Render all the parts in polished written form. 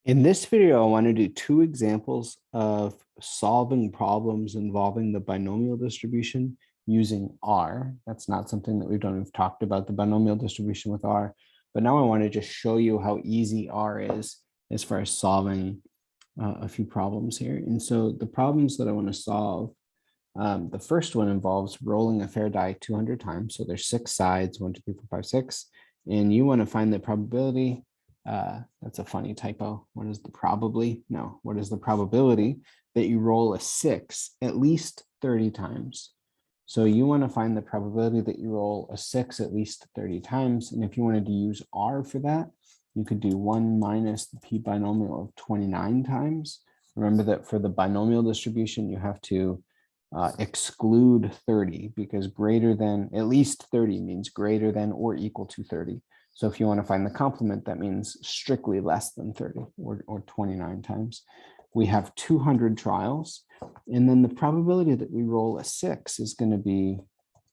In this video, I want to do two examples of solving problems involving the binomial distribution using R. That's not something that we've done. We've talked about the binomial distribution with R, but now I want to just show you how easy R is as far as solving a few problems here. And so the problems that I want to solve, the first one involves rolling a fair die 200 times. So there's 6 sides, 1, 2, 3, 4, 5, 6, and you want to find the probability. That's a funny typo. What is the probably? No, what is the probability that you roll a 6 at least 30 times? So you want to find the probability that you roll a 6 at least 30 times. And if you wanted to use R for that, you could do 1 minus the p binomial of 29 times. Remember that for the binomial distribution, you have to exclude 30 because greater than, at least 30 means greater than or equal to 30. So if you want to find the complement, that means strictly less than 30 or 29 times. We have 200 trials, and then the probability that we roll a 6 is going to be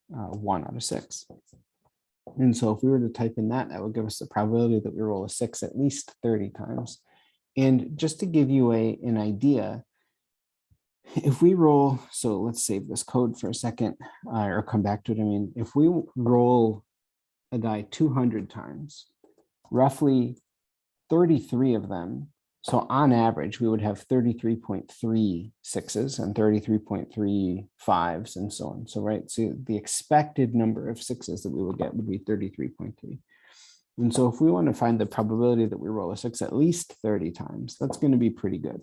1 out of 6. And so if we were to type in that, that would give us the probability that we roll a 6 at least 30 times. And just to give you an idea, if we roll, so let's save this code for a second, or come back to it. I mean, if we roll a die 200 times, roughly 33 of them. So on average, we would have 33.3 sixes and 33.3 fives and so on. So, right, so the expected number of sixes that we would get would be 33.3. And so if we want to find the probability that we roll a 6 at least 30 times, that's going to be pretty good.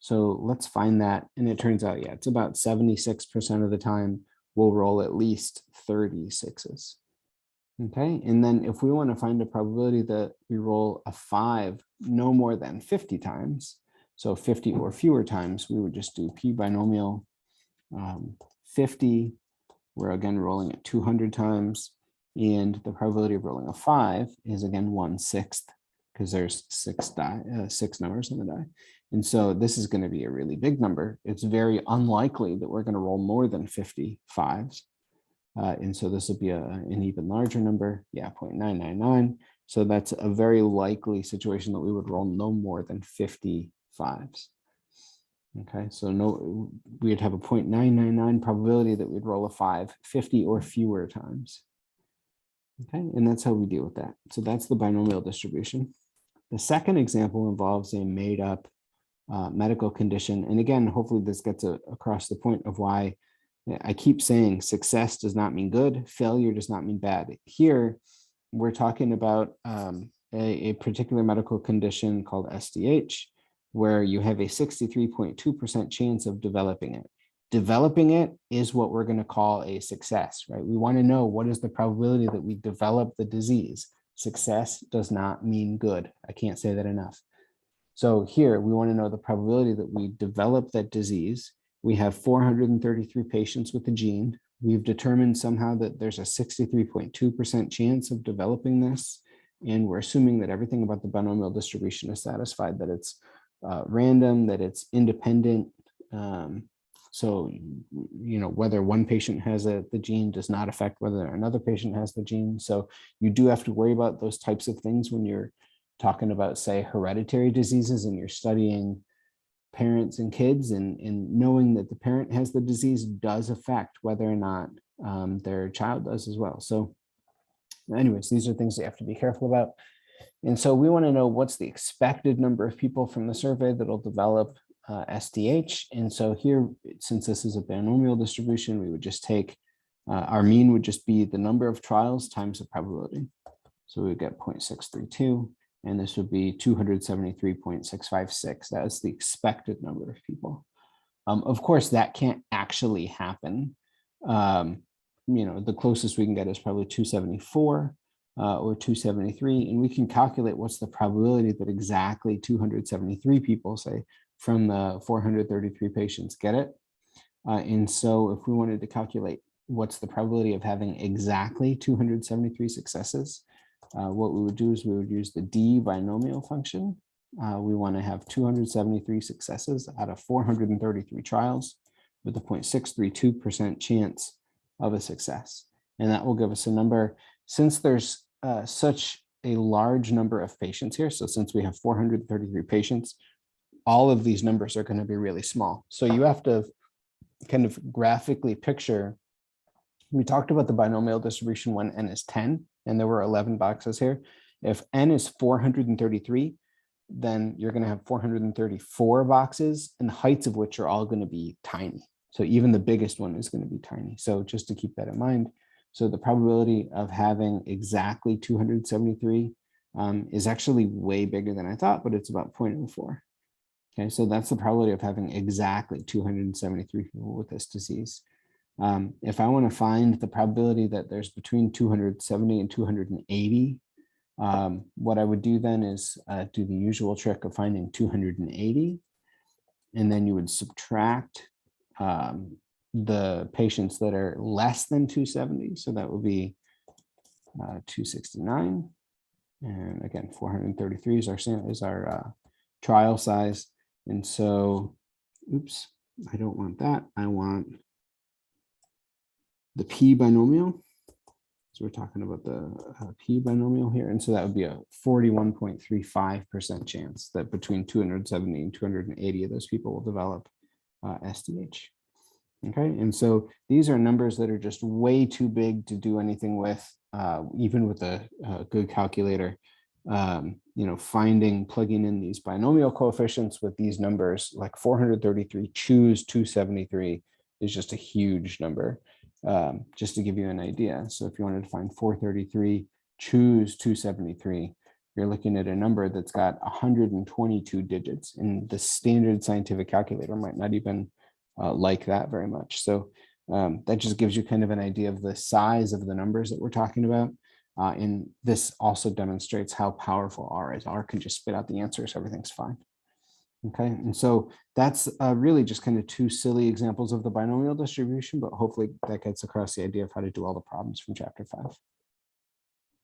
So let's find that. And it turns out, yeah, it's about 76% of the time we'll roll at least 30 sixes. Okay, and then if we want to find a probability that we roll a 5 no more than 50 times, so 50 or fewer times, we would just do p binomial 50. We're again rolling it 200 times, and the probability of rolling a 5 is again 1/6 because there's 6 numbers in the die. And so this is going to be a really big number. It's very unlikely that we're going to roll more than 50 fives. And so this would be an even larger number, yeah, 0.999. So that's a very likely situation that we would roll no more than 50 fives. Okay, so no, we'd have a 0.999 probability that we'd roll a 5 50 or fewer times. Okay, and that's how we deal with that. So that's the binomial distribution. The second example involves a made up medical condition. And again, hopefully this gets across the point of why I keep saying success does not mean good, failure does not mean bad. Here, we're talking about a particular medical condition called SDH, where you have a 63.2% chance of developing it. Developing it is what we're going to call a success, right? We want to know what is the probability that we develop the disease. Success does not mean good. I can't say that enough. So here, we want to know the probability that we develop that disease. We have 433 patients with the gene. We've determined somehow that there's a 63.2% chance of developing this. And we're assuming that everything about the binomial distribution is satisfied, that it's random, that it's independent. So, you know, whether one patient has the gene does not affect whether another patient has the gene. So you do have to worry about those types of things when you're talking about, say, hereditary diseases and you're studying parents and kids, and knowing that the parent has the disease does affect whether or not their child does as well. So anyways, these are things you have to be careful about. And so we want to know what's the expected number of people from the survey that'll develop SDH. And so here, since this is a binomial distribution, we would just take our mean would just be the number of trials times the probability. So we would get 0.632. And this would be 273.656. That is the expected number of people. Of course, that can't actually happen. You know, the closest we can get is probably 274 or 273. And we can calculate what's the probability that exactly 273 people, say, from the 433 patients get it. And so if we wanted to calculate what's the probability of having exactly 273 successes, what we would do is we would use the D binomial function. We want to have 273 successes out of 433 trials with a 0.632% chance of a success. And that will give us a number. Since there's such a large number of patients here. So since we have 433 patients, all of these numbers are going to be really small. So you have to kind of graphically picture. We talked about the binomial distribution when n is 10, and there were 11 boxes here. If n is 433, then you're going to have 434 boxes, and the heights of which are all going to be tiny. So even the biggest one is going to be tiny. So just to keep that in mind. So the probability of having exactly 273 is actually way bigger than I thought, but it's about 0.04. Okay, so that's the probability of having exactly 273 people with this disease. If I want to find the probability that there's between 270 and 280, what I would do then is do the usual trick of finding 280, and then you would subtract the patients that are less than 270. So that would be 269. And again, 433 is our trial size. And so, oops, I don't want that. I want the p binomial. So we're talking about the p binomial here. And so that would be a 41.35% chance that between 270 and 280 of those people will develop SDH. Okay, and so these are numbers that are just way too big to do anything with, even with a good calculator. Plugging in these binomial coefficients with these numbers, like 433 choose 273 is just a huge number, just to give you an idea. So if you wanted to find 433 choose 273, you're looking at a number that's got 122 digits, and the standard scientific calculator might not even like that very much. So that just gives you kind of an idea of the size of the numbers that we're talking about. And this also demonstrates how powerful R is. R can just spit out the answers, everything's fine. Okay, and so that's really just kind of two silly examples of the binomial distribution, but hopefully that gets across the idea of how to do all the problems from chapter 5.